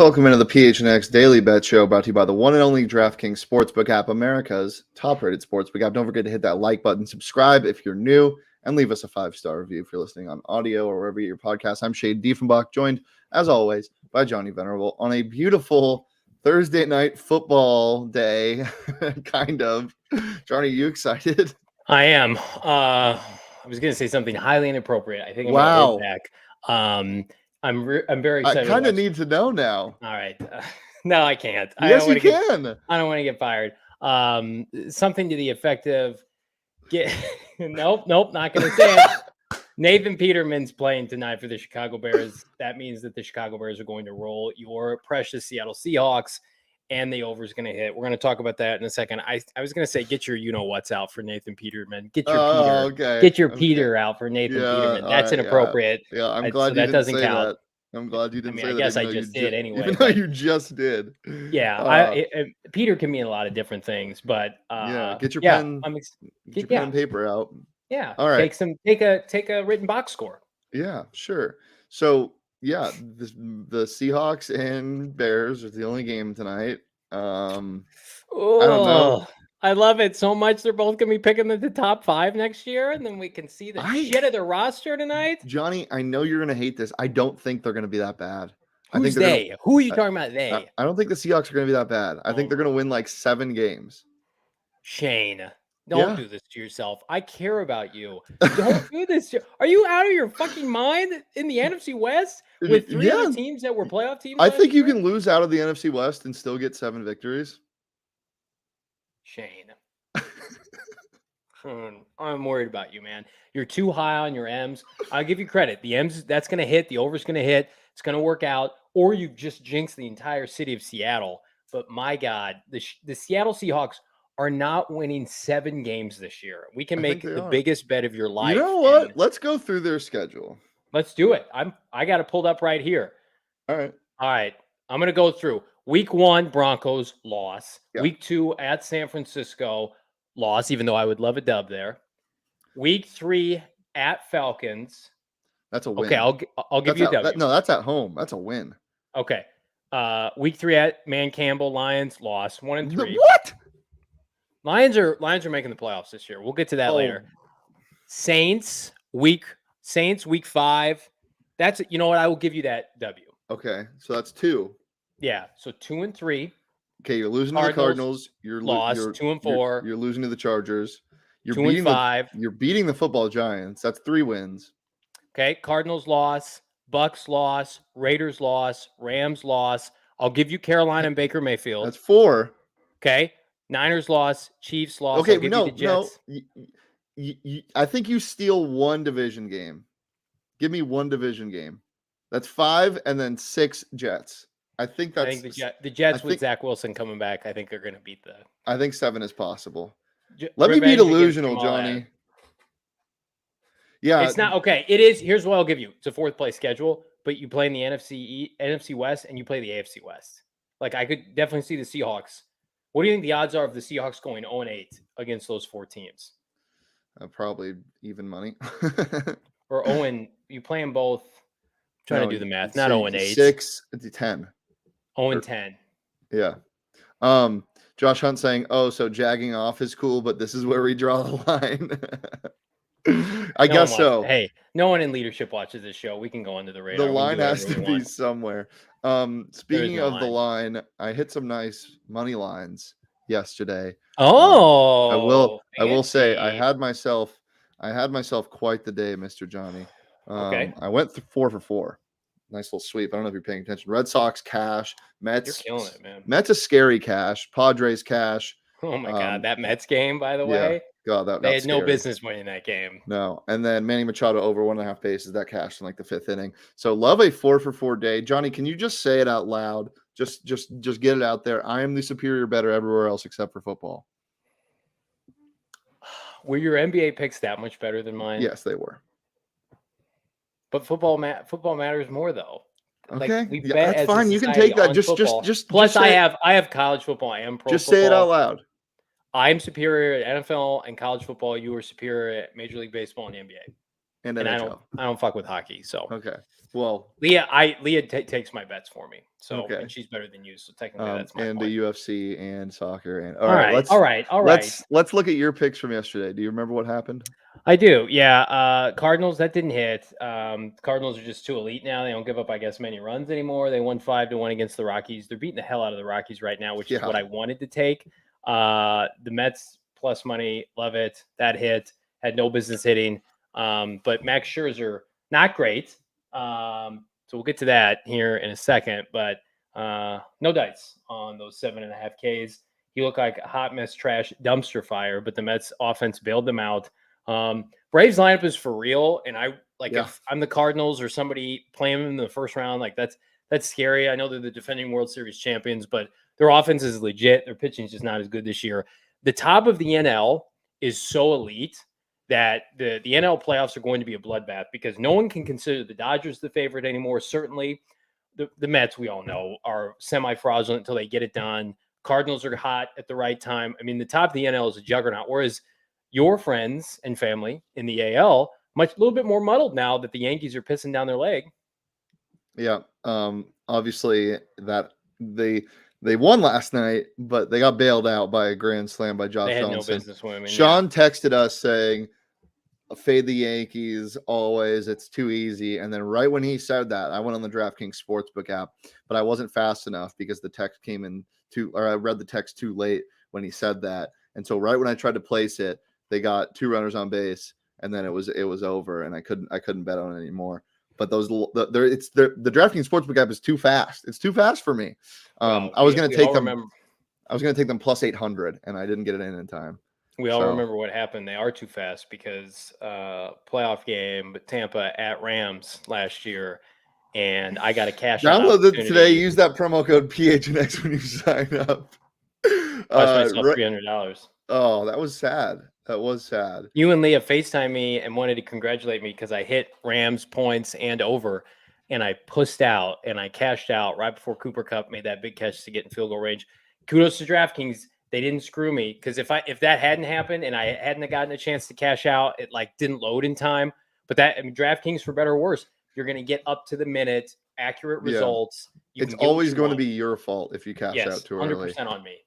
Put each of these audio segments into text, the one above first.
Welcome into the PHNX Daily Bet Show, brought to you by the one and only DraftKings Sportsbook app, America's top-rated sportsbook app. Don't forget to hit that like button, subscribe if you're new, and leave us a 5-star review if you're listening on audio or wherever you get your podcast. I'm Shade Diefenbach, joined, as always, by Johnny Venerable on a beautiful Thursday night football day, kind of. Johnny, you excited? I am. I was going to say something highly inappropriate. I think I'm Wow. going to head back. I'm very excited. I kind of need to know now. All right. No, I can't. Yes, you can. I don't want to get fired. Something to the effect of nope, not going to say it. Nathan Peterman's playing tonight for the Chicago Bears. That means that the Chicago Bears are going to roll your precious Seattle Seahawks, and the over is going to hit. We're going to talk about that in a second. I was going to say, get your what's out for Nathan Peterman. Get your Peter out for Nathan Peterman. That's inappropriate. Yeah, I'm glad you didn't say that. I'm glad you didn't say that. I guess I just did anyway. Even though you just did. Yeah, Peter can mean a lot of different things, but get your pen. Get your pen and paper out. Yeah. All right. Take a written box score. Yeah, sure. So yeah, the Seahawks and Bears are the only game tonight. I don't know. I love it so much. They're both going to be picking the top 5 next year, and then we can see the shit of the roster tonight. Johnny, I know you're going to hate this. I don't think they're going to be that bad. Who's they? Who are you talking about, they? I don't think the Seahawks are going to be that bad. I think they're going to win like 7 games. Shane, don't do this to yourself. I care about you. Don't do this. Are you out of your fucking mind in the NFC West with 3 other teams that were playoff teams? I think you can lose out of the NFC West and still get 7 victories. Shane, I'm worried about you, man. You're too high on your M's. I'll give you credit. The M's, that's going to hit. The over's going to hit. It's going to work out. Or you just jinx the entire city of Seattle. But my God, the Seattle Seahawks are not winning 7 games this year. We can make the biggest bet of your life. You know what? Let's go through their schedule. Let's do it. I got it pulled up right here. All right. I'm going to go through. Week 1, Broncos, loss. Yeah. Week 2, at San Francisco, loss, even though I would love a dub there. Week 3, at Falcons. That's a win. Okay, I'll give you a W. No, that's at home. That's a win. Okay. Week 3, at Man Campbell, Lions, loss. 1-3. What? Lions are making the playoffs this year. We'll get to that later. Saints, week 5. That's, you know what? I will give you that W. Okay, so that's 2. Yeah, so 2-3. Okay, you're losing to the Cardinals. You're 2-4. You're losing to the Chargers. You're 2-5. You're beating the football Giants. That's 3 wins. Okay, Cardinals loss, Bucks loss, Raiders loss, Rams loss. I'll give you Carolina and Baker Mayfield. That's 4. Okay, Niners loss, Chiefs loss. Okay, no. I think you steal 1 division game. Give me 1 division game. That's 5, and then 6 Jets. I think the Jets with Zach Wilson coming back, I think they're going to beat the. I think 7 is possible. Let me be delusional, Johnny. Yeah, it's not okay. It is. Here's what I'll give you: it's a 4th place schedule, but you play in the NFC West, and you play the AFC West. Like I could definitely see the Seahawks. What do you think the odds are of the Seahawks going 0-8 against those 4 teams? Probably even money. Or 0. You play them both. I'm trying to do the math. Not 0-8. 6-10. 0-10. Yeah. Josh Hunt saying, so jagging off is cool, but this is where we draw the line. I guess so. Hey, no one in leadership watches this show. We can go under the radar. The line has to be somewhere. Speaking of the line, I hit some nice money lines yesterday. Oh, I will say I had myself quite the day, Mr. Johnny. Okay. I went 4 for 4. Nice little sweep. I don't know if you're paying attention. Red Sox cash, Mets. You're killing it, man. Mets is scary cash. Padres cash. Oh my God, that Mets game, by the way. God, they had no business winning that game. No, and then Manny Machado over 1.5 bases. That cashed in like the 5th inning. So love a 4 for 4 day. Johnny, can you just say it out loud? Just get it out there. I am the superior better everywhere else except for football. Were your NBA picks that much better than mine? Yes, they were. But football matters more though. Okay, that's fine. You can take that. Just plus, I have college football. I am pro. Just football. Say it out loud. I'm superior at NFL and college football. You are superior at Major League Baseball and the NBA. And and NHL. I don't fuck with hockey. So Okay. Well, Leah takes my bets for me. So okay. and she's better than you. So technically, that's my and point. the UFC and soccer. And All right. let's look at your picks from yesterday. Do you remember what happened? I do. Yeah. Cardinals, that didn't hit. Cardinals are just too elite now. They don't give up, I guess, many runs anymore. They won 5-1 against the Rockies. They're beating the hell out of the Rockies right now, which is what I wanted to take. The Mets plus money, love it. That hit. Had no business hitting. But Max Scherzer, not great. So we'll get to that here in a second. But no dice on those 7.5 Ks. He looked like a hot mess trash dumpster fire, but the Mets offense bailed them out. Braves lineup is for real, and if I'm the Cardinals or somebody playing them in the first round, like that's scary. I know they're the defending World Series champions, but their offense is legit. Their pitching is just not as good this year. The top of the NL is so elite that the NL playoffs are going to be a bloodbath because no one can consider the Dodgers the favorite anymore. Certainly, the Mets, we all know, are semi-fraudulent until they get it done. Cardinals are hot at the right time. I mean, the top of the NL is a juggernaut, whereas your friends and family in the AL a little bit more muddled now that the Yankees are pissing down their leg. Yeah. Obviously that they won last night, but they got bailed out by a grand slam by Josh Donaldson. They had no business winning. Sean texted us saying, fade the Yankees always. It's too easy. And then right when he said that, I went on the DraftKings Sportsbook app, but I wasn't fast enough because the text came in I read the text too late when he said that. And so right when I tried to place it, they got 2 runners on base, and then it was over, and I couldn't bet on it anymore. But the DraftKings Sportsbook app is too fast. It's too fast for me. I was going to take them. I was going to take them plus 800, and I didn't get it in time. We all remember what happened. They are too fast because playoff game, Tampa at Rams last year, and I got a cash out. Download it today. Use that promo code PHNX when you sign up. Cost myself $300. Oh, that was sad. That was sad. You and Leah FaceTime me and wanted to congratulate me because I hit Rams points and over, and I pussed out and I cashed out right before Cooper Kupp made that big catch to get in field goal range. Kudos to DraftKings. They didn't screw me because if that hadn't happened and I hadn't gotten a chance to cash out, it didn't load in time. But DraftKings, for better or worse, you're going to get up to the minute accurate results. It's always going to be your fault if you cash out too early. 100% on me.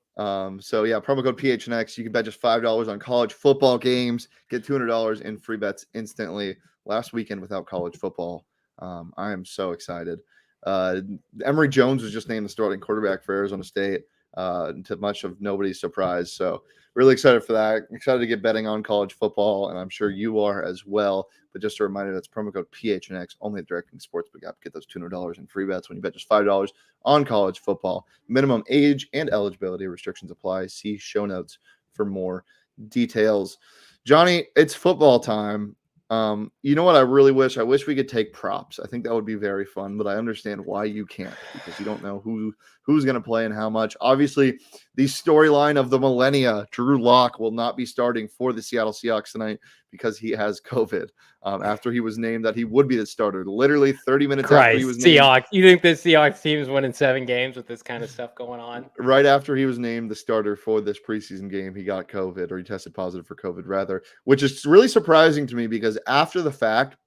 So yeah, promo code PHNX. You can bet just $5 on college football games. Get $200 in free bets instantly. Last weekend without college football, I am so excited. Emory Jones was just named the starting quarterback for Arizona State. To much of nobody's surprise. So really excited for that. Excited to get betting on college football, and I'm sure you are as well. But just a reminder, that's promo code PHNX, only at DraftKings Sportsbook app. Get those $200 in free bets when you bet just $5 on college football. Minimum age and eligibility restrictions apply. See show notes for more details. Johnny, it's football time. You know what I really wish? I wish we could take props. I think that would be very fun, but I understand why you can't because you don't know who's going to play and how much. Obviously, the storyline of the millennia, Drew Lock will not be starting for the Seattle Seahawks tonight because he has COVID. After he was named that he would be the starter, literally 30 minutes after he was named. Seahawks. You think the Seahawks team is winning 7 games with this kind of stuff going on? Right after he was named the starter for this preseason game, he got COVID, or he tested positive for COVID rather, which is really surprising to me because after the fact,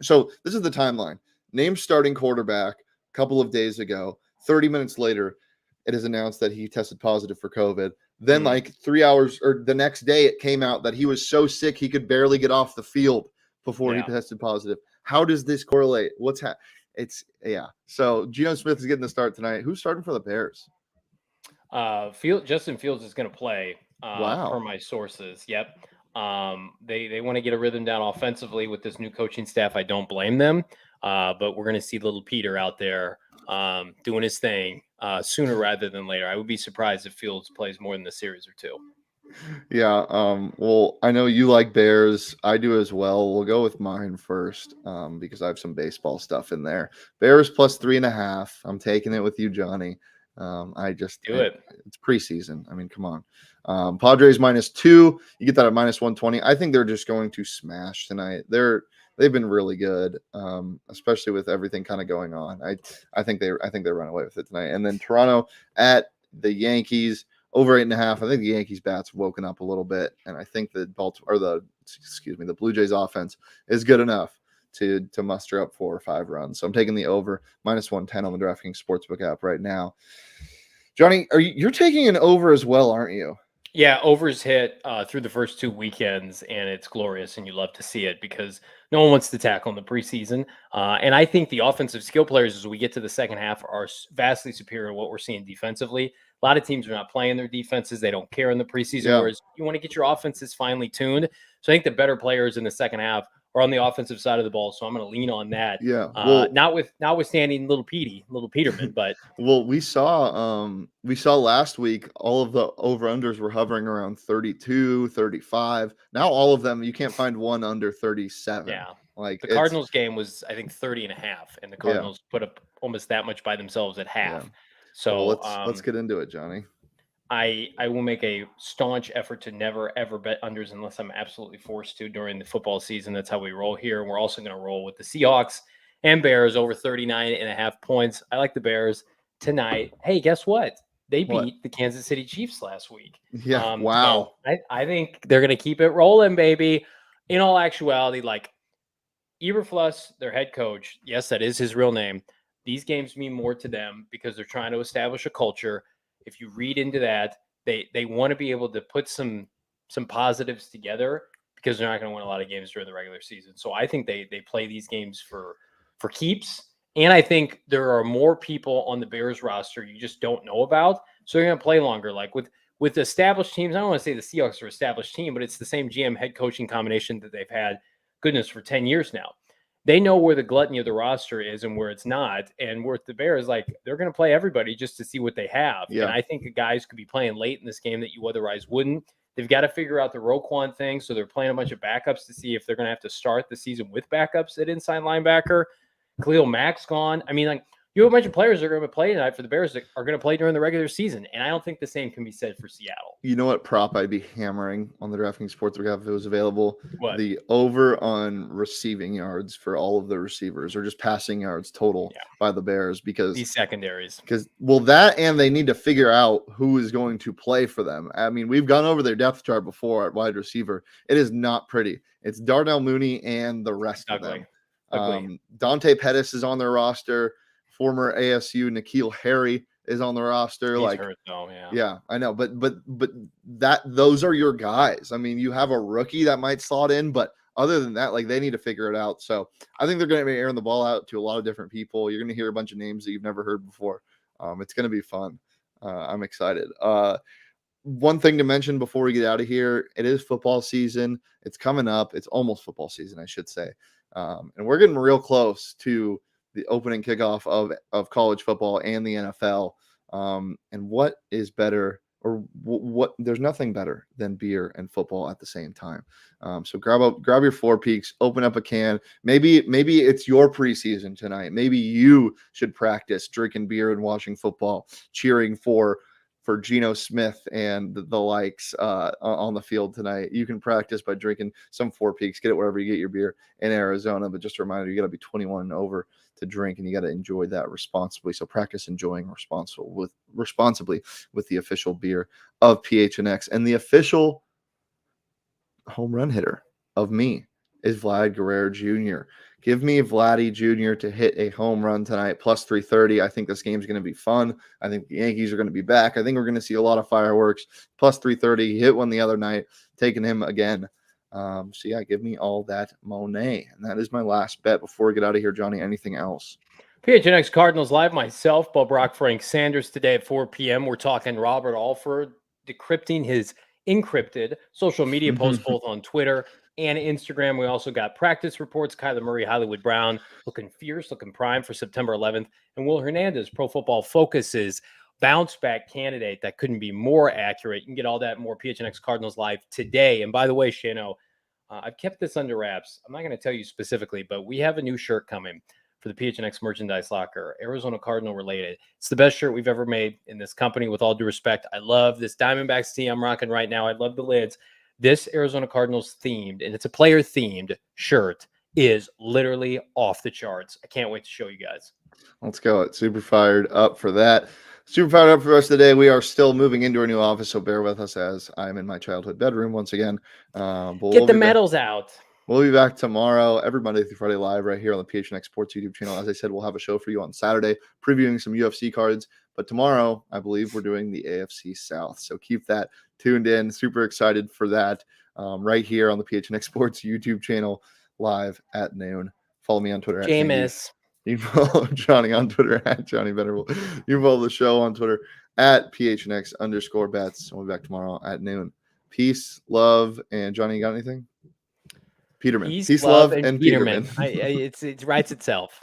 so this is the timeline. Named starting quarterback a couple of days ago, 30 minutes later, it is announced that he tested positive for COVID. Then 3 hours or the next day, it came out that he was so sick he could barely get off the field before he tested positive. How does this correlate? So Geno Smith is getting the start tonight. Who's starting for the Bears? Justin Fields is going to play. Per my sources. Yep. They want to get a rhythm down offensively with this new coaching staff. I don't blame them. But we're going to see little Peter out there doing his thing sooner rather than later. I would be surprised if Fields plays more than a series or two. Yeah. Well, I know you like Bears. I do as well. We'll go with mine first because I have some baseball stuff in there. Bears plus 3.5. I'm taking it with you, Johnny. I just do it. It's preseason. I mean, come on. Padres -2. You get that at -120. I think they're just going to smash tonight. They've been really good, especially with everything kind of going on. I think they run away with it tonight. And then Toronto at the Yankees over 8.5. I think the Yankees bats have woken up a little bit, and I think the the Blue Jays offense is good enough to muster up 4 or 5 runs. So I'm taking the over -110 on the DraftKings Sportsbook app right now. Johnny, you're taking an over as well, aren't you? Yeah, overs hit through the first 2 weekends, and it's glorious, and you love to see it because no one wants to tackle in the preseason. And I think the offensive skill players, as we get to the second half, are vastly superior to what we're seeing defensively. A lot of teams are not playing their defenses. They don't care in the preseason, whereas you want to get your offenses finely tuned. So I think the better players in the second half are on the offensive side of the ball. So I'm going to lean on that. Yeah. Notwithstanding little Peterman, but well, we saw last week all of the over-unders were hovering around 32, 35. Now all of them, you can't find one under 37. Yeah. Like the Cardinals game was, I think, 30.5, and the Cardinals put up almost that much by themselves at half. Yeah. So let's get into it, Johnny. I will make a staunch effort to never, ever bet unders unless I'm absolutely forced to during the football season. That's how we roll here. And we're also going to roll with the Seahawks and Bears over 39.5 points. I like the Bears tonight. Hey, guess what? They beat the Kansas City Chiefs last week. Yeah, wow. So I think they're going to keep it rolling, baby. In all actuality, like Eberflus, their head coach, yes, that is his real name. These games mean more to them because they're trying to establish a culture. If you read into that, they want to be able to put some positives together because they're not going to win a lot of games during the regular season. So I think they play these games for keeps. And I think there are more people on the Bears roster you just don't know about. So they're going to play longer. Like with established teams, I don't want to say the Seahawks are an established team, but it's the same GM head coaching combination that they've had, goodness, for 10 years now. They know where the gluttony of the roster is and where it's not. And with the Bears, like, they're going to play everybody just to see what they have. Yeah. And I think the guys could be playing late in this game that you otherwise wouldn't. They've got to figure out the Roquan thing. So they're playing a bunch of backups to see if they're going to have to start the season with backups at inside linebacker. Khalil Mack's gone. I mean, like, you have a bunch of players that are going to play tonight for the Bears that are going to play during the regular season. And I don't think the same can be said for Seattle. You know what prop I'd be hammering on the DraftKings Sportsbook app if it was available? What? The over on receiving yards for all of the receivers, or just passing yards total by the Bears, because these secondaries. That, and they need to figure out who is going to play for them. I mean, we've gone over their depth chart before at wide receiver. It is not pretty. It's Darnell Mooney and the rest of them. Dante Pettis is on their roster. Former ASU N'Keal Harry is on the roster. He's hurt though, yeah, I know, but those are your guys. I mean, you have a rookie that might slot in, but other than that, like, they need to figure it out. So I think they're going to be airing the ball out to a lot of different people. You're going to hear a bunch of names that you've never heard before. It's going to be fun. I'm excited. One thing to mention before we get out of here: it is football season. It's coming up. It's almost football season, I should say, and we're getting real close to the opening kickoff of college football and the NFL. And what is better, or what? There's nothing better than beer and football at the same time. So grab your Four Peaks, open up a can. Maybe it's your preseason tonight. Maybe you should practice drinking beer and watching football, cheering for Geno Smith and the likes on the field tonight. You can practice by drinking some Four Peaks. Get it wherever you get your beer in Arizona. But just a reminder, you got to be 21 and over to drink, and you got to enjoy that responsibly. So practice enjoying responsibly with the official beer of PHNX. And the official home run hitter of me is Vlad Guerrero Jr. Give me Vladdy Jr. to hit a home run tonight, plus 330. I think this game's going to be fun. I think the Yankees are going to be back. I think we're going to see a lot of fireworks. Plus 330. He hit one the other night, taking him again. So yeah, give me all that Monet. And that is my last bet before we get out of here. Johnny, anything else? PHNX Cardinals Live, myself, Bob Brock, Frank Sanders, today at 4 p.m. We're talking Robert Alford decrypting his encrypted social media posts both on Twitter and Instagram. We also got practice reports. Kyler Murray, Hollywood Brown, looking fierce, looking prime for September 11th. And Will Hernandez, Pro Football Focus's bounce back candidate that couldn't be more accurate. You can get all that and more PHNX Cardinals Live today. And by the way, Shano, I've kept this under wraps. I'm not going to tell you specifically, but we have a new shirt coming for the PHNX merchandise locker, Arizona Cardinal related. It's the best shirt we've ever made in this company, with all due respect. I love this Diamondbacks tee I'm rocking right now. I love the lids. This Arizona Cardinals themed, and it's a player themed shirt, is literally off the charts. I can't wait to show you guys. Let's go. It's super fired up for that. Super fired up for the rest of the day. We are still moving into our new office, so bear with us as I'm in my childhood bedroom once again. But Get the medals out. We'll be back tomorrow, every Monday through Friday live right here on the PHNX Sports YouTube channel. As I said, we'll have a show for you on Saturday, previewing some UFC cards. But tomorrow, I believe we're doing the AFC South. So keep that tuned in. Super excited for that right here on the PHNX Sports YouTube channel live at noon. Follow me on Twitter. Jameis. You can follow Johnny on Twitter at Johnny Venerable. You can follow the show on Twitter at PHNX_bets. We'll be back tomorrow at noon. Peace, love, and Johnny, you got anything? Peterman. Peace, love, and Peterman. it writes itself.